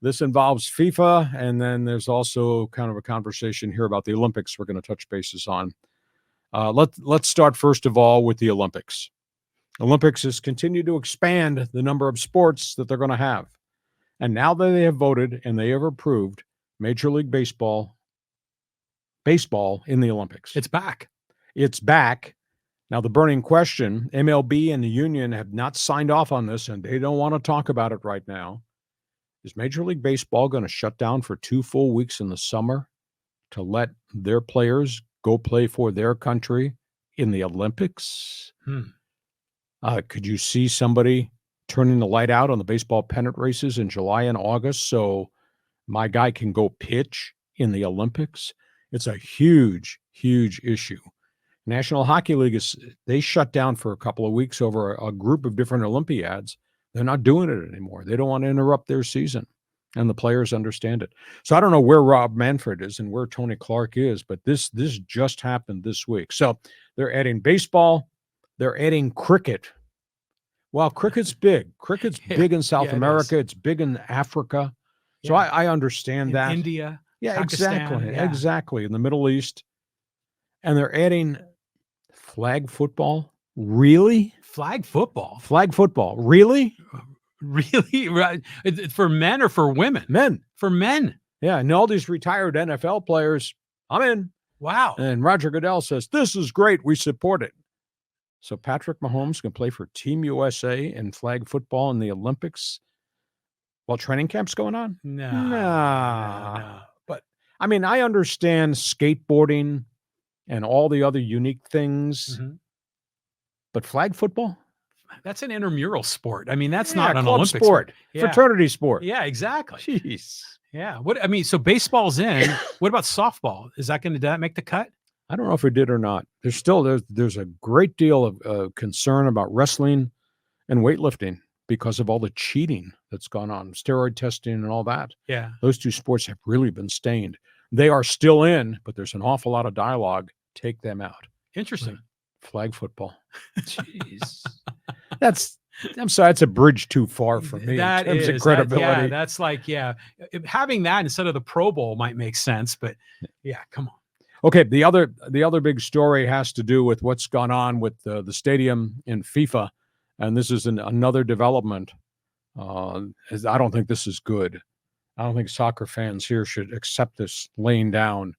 This involves FIFA, and then there's also kind of a conversation here about the Olympics we're going to touch bases on. Let's start first of all with the Olympics. Olympics has continued to expand the number of sports that they're going to have. And now that they have voted and they have approved Major League Baseball in the Olympics. It's back. It's back. Now, the burning question, MLB and the union have not signed off on this, and they don't want to talk about it right now. Is Major League Baseball going to shut down for 2 full weeks in the summer to let their players go play for their country in the Olympics? Could you see somebody turning the light out on the baseball pennant races in July and August so my guy can go pitch in the Olympics? It's a huge, huge issue. National Hockey League, they shut down for a couple of weeks over a group of different Olympiads. They're not doing it anymore. They don't want to interrupt their season, and the players understand it. So I don't know where Rob Manfred is and where Tony Clark is, but this just happened this week. So they're adding baseball. They're adding cricket. Well, cricket's big. Cricket's big in South America. It's big in Africa. So I understand that. India. Yeah, Pakistan, exactly. In the Middle East. And they're adding flag football. Really? Flag football? Flag football. Really? Really? Right. For men or for women? Men. For men. Yeah, and all these retired NFL players, I'm in. Wow. And Roger Goodell says, this is great. We support it. So Patrick Mahomes can play for Team USA in flag football in the Olympics while training camp's going on? No. But, I mean, I understand skateboarding and all the other unique things, but flag football? That's an intramural sport. I mean, that's not an Olympic sport. Fraternity sport. Yeah, exactly. Jeez. Yeah. So baseball's in. What about softball? Is that going to make the cut? I don't know if it did or not. There's a great deal of concern about wrestling and weightlifting because of all the cheating that's gone on, steroid testing and all that. Yeah. Those two sports have really been stained. They are still in, but there's an awful lot of dialogue. Take them out. Interesting. Flag football. Jeez. I'm sorry, it's a bridge too far for me in terms of credibility. That's like, having that instead of the Pro Bowl might make sense, but come on. Okay, the other big story has to do with what's gone on with the stadium in FIFA, and this is another development. I don't think this is good. I don't think soccer fans here should accept this laying down.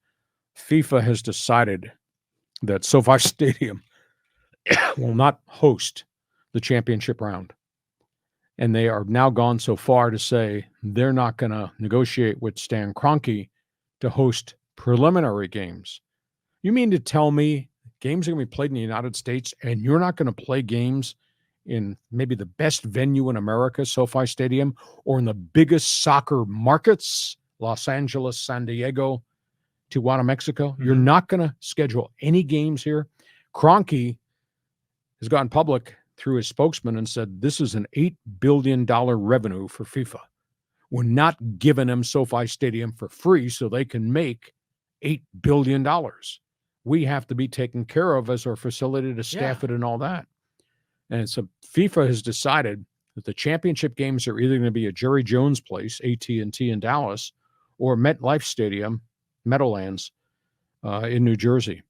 FIFA has decided that SoFi Stadium will not host the championship round, and they are now gone so far to say they're not going to negotiate with Stan Kroenke to host preliminary games. You mean to tell me games are going to be played in the United States and you're not going to play games in maybe the best venue in America, SoFi Stadium, or in the biggest soccer markets, Los Angeles, San Diego, Tijuana, Mexico? You're not going to schedule any games here? Kroenke has gone public through his spokesman and said this is an $8 billion revenue for FIFA. We're not giving them SoFi Stadium for free so they can make $8 billion. We have to be taken care of as our facility to staff it and all that. And so FIFA has decided that the championship games are either going to be at Jerry Jones Place, AT&T in Dallas, or MetLife Stadium, Meadowlands, in New Jersey.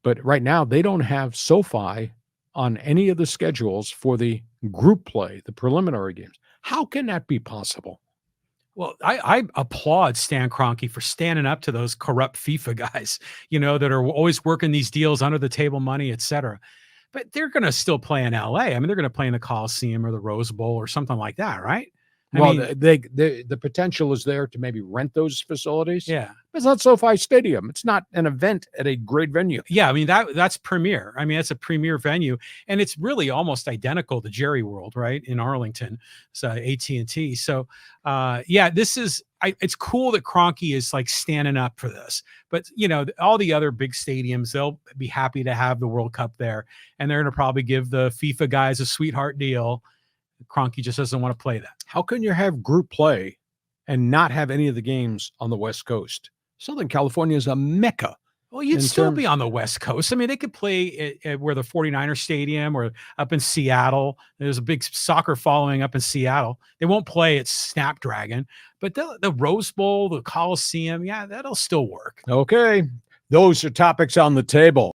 But right now, they don't have SoFi on any of the schedules for the group play, the preliminary games. How can that be possible? Well, I applaud Stan Kroenke for standing up to those corrupt FIFA guys, that are always working these deals under the table money, et cetera. But they're going to still play in LA. I mean, they're going to play in the Coliseum or the Rose Bowl or something like that, right? The potential is there to maybe rent those facilities. Yeah. But it's not SoFi Stadium. It's not an event at a great venue. Yeah, I mean, that's premier. I mean, that's a premier venue. And it's really almost identical to Jerry World, right, in Arlington, so AT&T. So, it's cool that Kroenke is like standing up for this. But, all the other big stadiums, they'll be happy to have the World Cup there. And they're going to probably give the FIFA guys a sweetheart deal. Kroenke just doesn't want to play that. How can you have group play and not have any of the games on the West Coast? Southern California is a mecca Well, you'd in still be terms. on the West Coast. I mean, they could play at where the 49ers Stadium or up in Seattle. There's a big soccer following up in Seattle. They won't play at Snapdragon, but the Rose Bowl, the Coliseum, yeah, that'll still work. Okay, those are topics on the table.